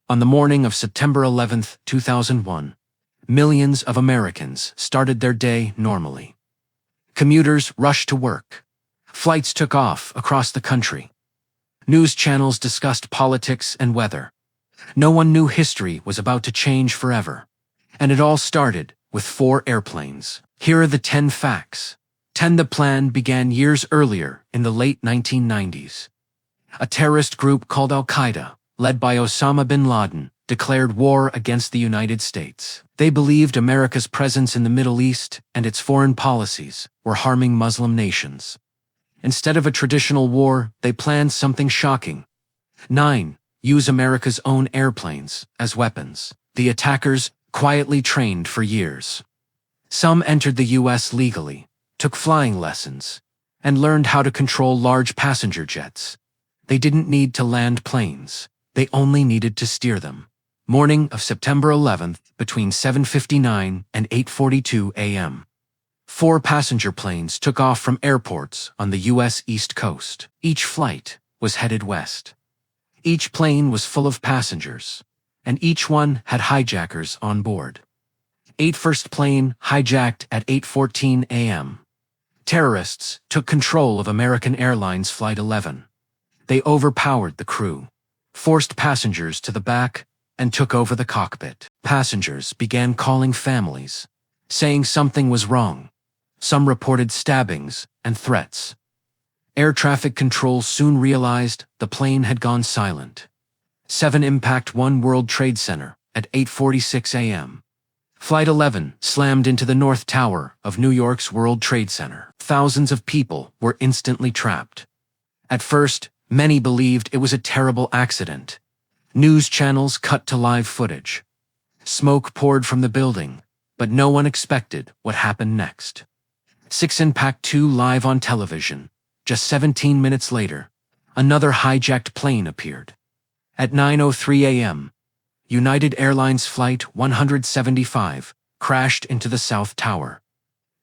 On the morning of September 11, 2001, millions of Americans started their day normally. Commuters rushed to work. Flights took off across the country. News channels discussed politics and weather. No one knew history was about to change forever. And it all started with 4 airplanes. Here are the 10 facts. 10. The plan began years earlier in the late 1990s. A terrorist group called Al-Qaeda, led by Osama bin Laden, declared war against the United States. They believed America's presence in the Middle East and its foreign policies were harming Muslim nations. Instead of a traditional war, they planned something shocking. 9. Use America's own airplanes as weapons. The attackers quietly trained for years. Some entered the U.S. legally, took flying lessons, and learned how to control large passenger jets. They didn't need to land planes. They only needed to steer them. Morning of September 11th, between 7:59 and 8:42 a.m. 4 passenger planes took off from airports on the U.S. East Coast. Each flight was headed west. Each plane was full of passengers, and each one had hijackers on board. First plane hijacked at 8:14 a.m. Terrorists took control of American Airlines Flight 11. They overpowered the crew, forced passengers to the back, and took over the cockpit. Passengers began calling families, saying something was wrong. Some reported stabbings and threats. Air traffic control soon realized the plane had gone silent. 7 Impact 1 World Trade Center at 8:46 a.m. Flight 11 slammed into the North Tower of New York's World Trade Center. Thousands of people were instantly trapped. At first, many believed it was a terrible accident. News channels cut to live footage. Smoke poured from the building, but no one expected what happened next. 6 Impact 2 live on television. Just 17 minutes later, another hijacked plane appeared. At 9:03 a.m., United Airlines Flight 175 crashed into the South Tower.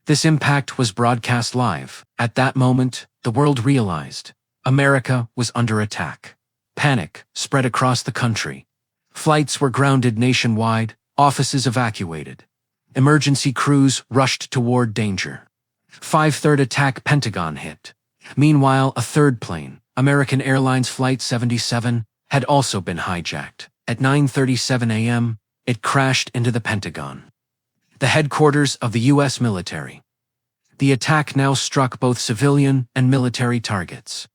This impact was broadcast live. At that moment, the world realized America was under attack. Panic spread across the country. Flights were grounded nationwide, offices evacuated. Emergency crews rushed toward danger. 5/3 attack Pentagon hit. Meanwhile, a 3rd plane, American Airlines Flight 77, had also been hijacked. At 9:37 a.m., it crashed into the Pentagon, the headquarters of the U.S. military. The attack now struck both civilian and military targets.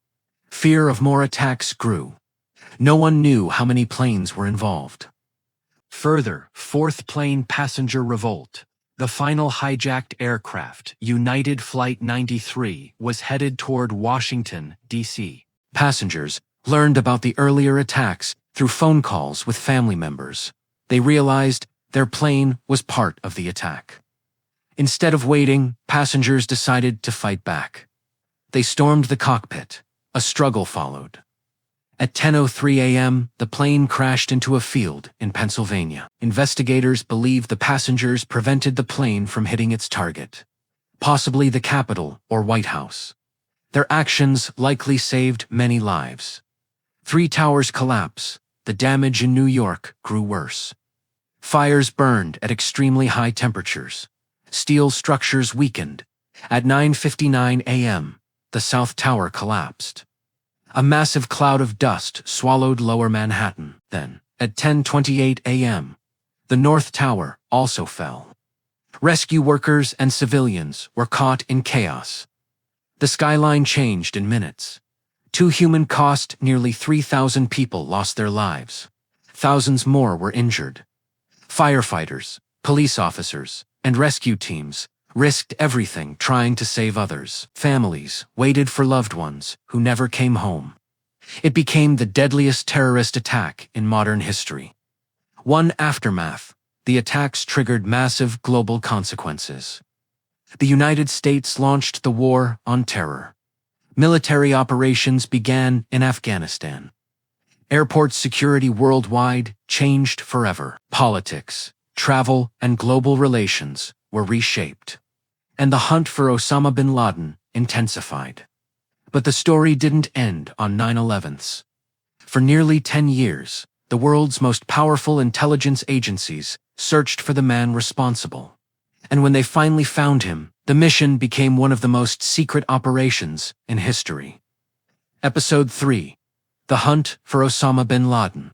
Fear of more attacks grew. No one knew how many planes were involved. Further, 4th plane passenger revolt. The final hijacked aircraft, United Flight 93, was headed toward Washington, D.C. Passengers learned about the earlier attacks through phone calls with family members. They realized their plane was part of the attack. Instead of waiting, passengers decided to fight back. They stormed the cockpit. A struggle followed. At 10:03 a.m., the plane crashed into a field in Pennsylvania. Investigators believe the passengers prevented the plane from hitting its target, possibly the Capitol or White House. Their actions likely saved many lives. 3 towers collapse. The damage in New York grew worse. Fires burned at extremely high temperatures. Steel structures weakened. At 9:59 a.m., the South Tower collapsed. A massive cloud of dust swallowed Lower Manhattan. Then, at 10:28 a.m., the North Tower also fell. Rescue workers and civilians were caught in chaos. The skyline changed in minutes. 2 human cost, nearly 3,000 people lost their lives. Thousands more were injured. Firefighters, police officers, and rescue teams risked everything trying to save others. Families waited for loved ones who never came home. It became the deadliest terrorist attack in modern history. One aftermath, the attacks triggered massive global consequences. The United States launched the War on Terror. Military operations began in Afghanistan. Airport security worldwide changed forever. Politics, travel, and global relations were reshaped. And the hunt for Osama bin Laden intensified. But the story didn't end on 9/11. For nearly 10 years, the world's most powerful intelligence agencies searched for the man responsible. And when they finally found him, the mission became one of the most secret operations in history. Episode 3: The Hunt for Osama bin Laden.